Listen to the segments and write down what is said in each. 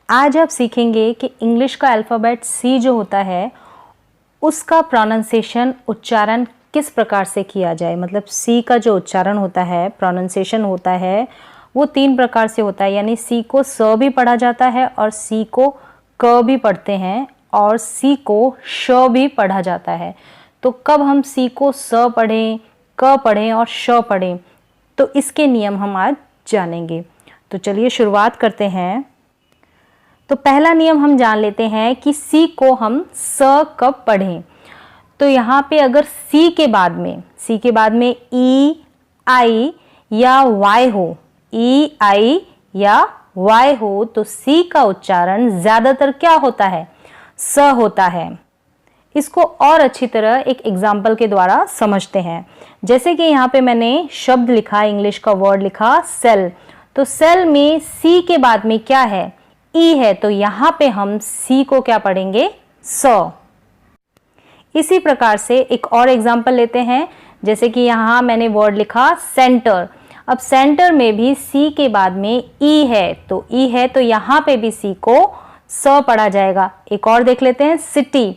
आज आप सीखेंगे कि इंग्लिश का अल्फ़ाबेट सी जो होता है उसका प्रोनाउंसिएशन उच्चारण किस प्रकार से किया जाए। मतलब सी का जो उच्चारण होता है, प्रोनाउंसिएशन होता है, वो 3 प्रकार से होता है। यानी सी को स भी पढ़ा जाता है और सी को क भी पढ़ते हैं और सी को श भी पढ़ा जाता है। तो कब हम सी को स पढ़ें, क पढ़ें और श पढ़ें, तो इसके नियम हम आज जानेंगे। तो चलिए शुरुआत करते हैं। तो पहला नियम हम जान लेते हैं कि सी को हम स कब पढ़ें। तो यहाँ पे अगर सी के बाद में ई आई या वाई हो, ई आई या वाई हो, तो सी का उच्चारण ज़्यादातर क्या होता है? स होता है। इसको और अच्छी तरह एक एग्जाम्पल के द्वारा समझते हैं। जैसे कि यहाँ पे मैंने शब्द लिखा, इंग्लिश का वर्ड लिखा सेल। तो सेल में सी के बाद में क्या है? ई है। तो यहाँ पे हम सी को क्या पढ़ेंगे? स। इसी प्रकार से एक और एग्जाम्पल लेते हैं। जैसे कि यहाँ मैंने वर्ड लिखा सेंटर। अब सेंटर में भी सी के बाद में ई है, तो यहाँ पे भी सी को स पढ़ा जाएगा। एक और देख लेते हैं सिटी।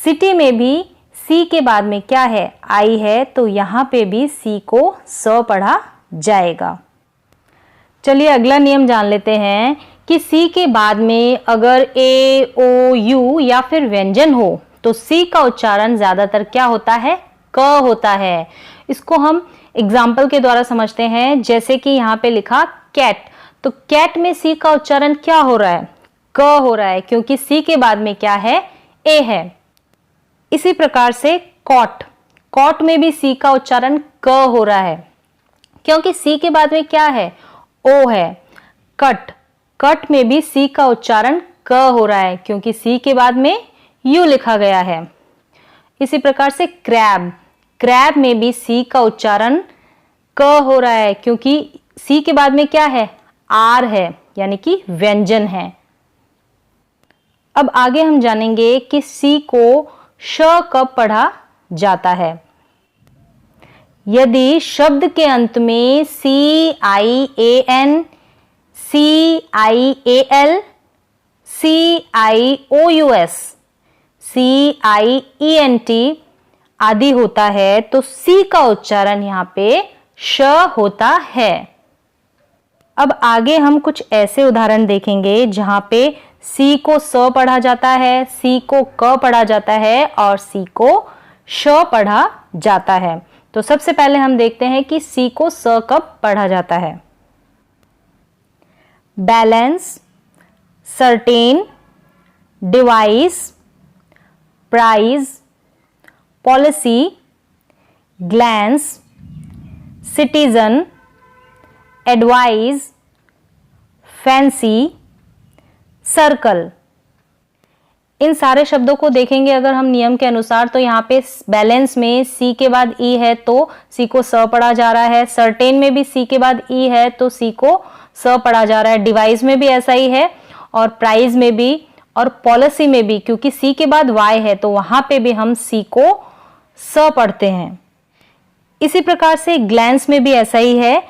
सिटी में भी सी के बाद में क्या है? आई है, तो यहाँ पे भी सी को स पढ़ा जाएगा। चलिए अगला नियम जान लेते हैं कि सी के बाद में अगर ए ओ यू या फिर व्यंजन हो तो सी का उच्चारण ज़्यादातर क्या होता है? क होता है। इसको हम एग्जाम्पल के द्वारा समझते हैं। जैसे कि यहाँ पे लिखा कैट। तो कैट में सी का उच्चारण क्या हो रहा है? क हो रहा है, क्योंकि सी के बाद में क्या है? ए है। इसी प्रकार से कॉट। कॉट में भी सी का उच्चारण क हो रहा है, क्योंकि सी के बाद में क्या है? ओ है। कट। कट में भी सी का उच्चारण क हो रहा है, क्योंकि सी के बाद में यू लिखा गया है। इसी प्रकार से क्रैब। क्रैब में भी सी का उच्चारण क हो रहा है, क्योंकि सी के बाद में क्या है? आर है, यानी कि व्यंजन है। अब आगे हम जानेंगे कि सी को श कब पढ़ा जाता है। यदि शब्द के अंत में C I A N, C I A L, C I O U S, C I E N T आदि होता है, तो सी का उच्चारण यहाँ पे श होता है। अब आगे हम कुछ ऐसे उदाहरण देखेंगे जहां पे सी को स पढ़ा जाता है, सी को क पढ़ा जाता है और सी को श पढ़ा जाता है। तो सबसे पहले हम देखते हैं कि सी को स कब पढ़ा जाता है। Balance, certain, device, prize, policy, glance, citizen, advise, fancy, circle. इन सारे शब्दों को देखेंगे अगर हम नियम के अनुसार, तो यहाँ पे बैलेंस में सी के बाद ई है तो सी को स पढ़ा जा रहा है। सर्टेन में भी सी के बाद ई है तो सी को स पढ़ा जा रहा है। डिवाइस में भी ऐसा ही है, और प्राइज में भी, और पॉलिसी में भी, क्योंकि सी के बाद वाई है तो वहां पे भी हम सी को स पढ़ते हैं। इसी प्रकार से ग्लैंस में भी ऐसा ही है।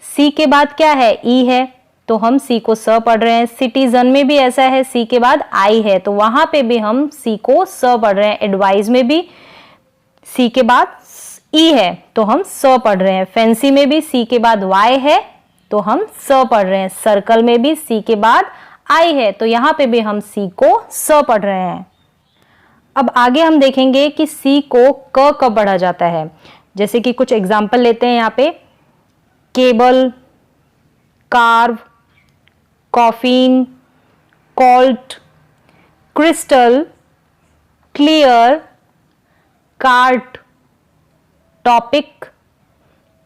सी के बाद क्या है? ई है, तो हम सी को स पढ़ रहे हैं। सिटीजन में भी ऐसा है, सी के बाद आई है तो वहां पे भी हम सी को स पढ़ रहे हैं। एडवाइस में भी सी के बाद ई है तो हम स पढ़ रहे हैं। फैंसी में भी सी के बाद वाई है तो हम स पढ़ रहे हैं। सर्कल में भी सी के बाद आई है तो यहाँ पे भी हम सी को स पढ़ रहे हैं। अब आगे हम देखेंगे कि सी को क कब पढ़ा जाता है। जैसे कि कुछ एग्जाम्पल लेते हैं यहाँ पे। Cable, carve, coffin, colt, crystal, clear, cart, topic,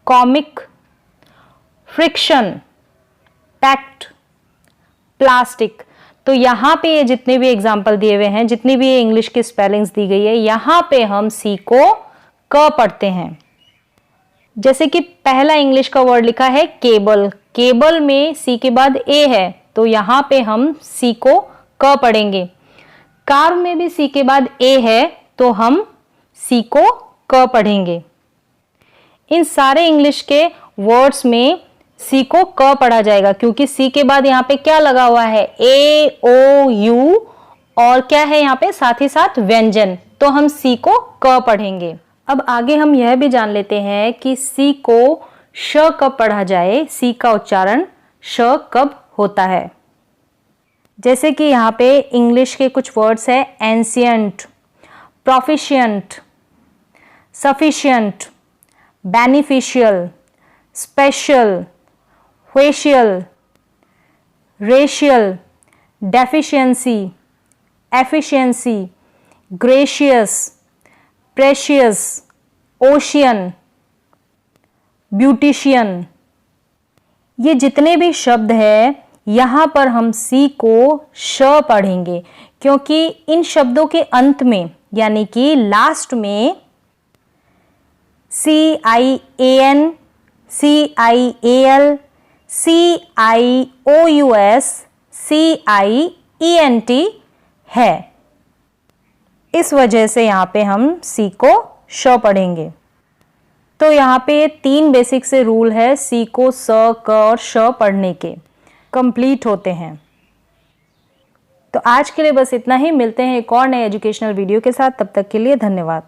comic, friction, pact, plastic. तो यहाँ पे ये जितने भी एग्जाम्पल दिए हुए हैं, जितनी भी ये इंग्लिश की स्पेलिंग्स दी गई है, यहाँ पे हम सी को क पढ़ते हैं। जैसे कि पहला इंग्लिश का वर्ड लिखा है केबल। केबल में सी के बाद ए है तो यहाँ पे हम सी को क पढ़ेंगे। कार में भी सी के बाद ए है तो हम सी को क पढ़ेंगे। इन सारे इंग्लिश के वर्ड्स में सी को क पढ़ा जाएगा, क्योंकि सी के बाद यहाँ पे क्या लगा हुआ है, ए ओ यू, और क्या है यहाँ पे साथ ही साथ व्यंजन, तो हम सी को क पढ़ेंगे। अब आगे हम यह भी जान लेते हैं कि सी को श कब पढ़ा जाए, सी का उच्चारण श कब होता है। जैसे कि यहाँ पे इंग्लिश के कुछ वर्ड्स है, ancient, proficient, sufficient, beneficial, special, facial, racial, deficiency, efficiency, gracious, precious, ocean, beautician. ये जितने भी शब्द हैं यहाँ पर हम सी को श पढ़ेंगे, क्योंकि इन शब्दों के अंत में यानी कि लास्ट में CIAN, CIAL, CIOUS, CIENT है। इस वजह से यहाँ पे हम सी को श पढ़ेंगे। तो यहाँ पे 3 बेसिक से रूल है सी को स, क और श पढ़ने के, कंप्लीट होते हैं। तो आज के लिए बस इतना ही, मिलते हैं एक और नए एजुकेशनल वीडियो के साथ, तब तक के लिए धन्यवाद।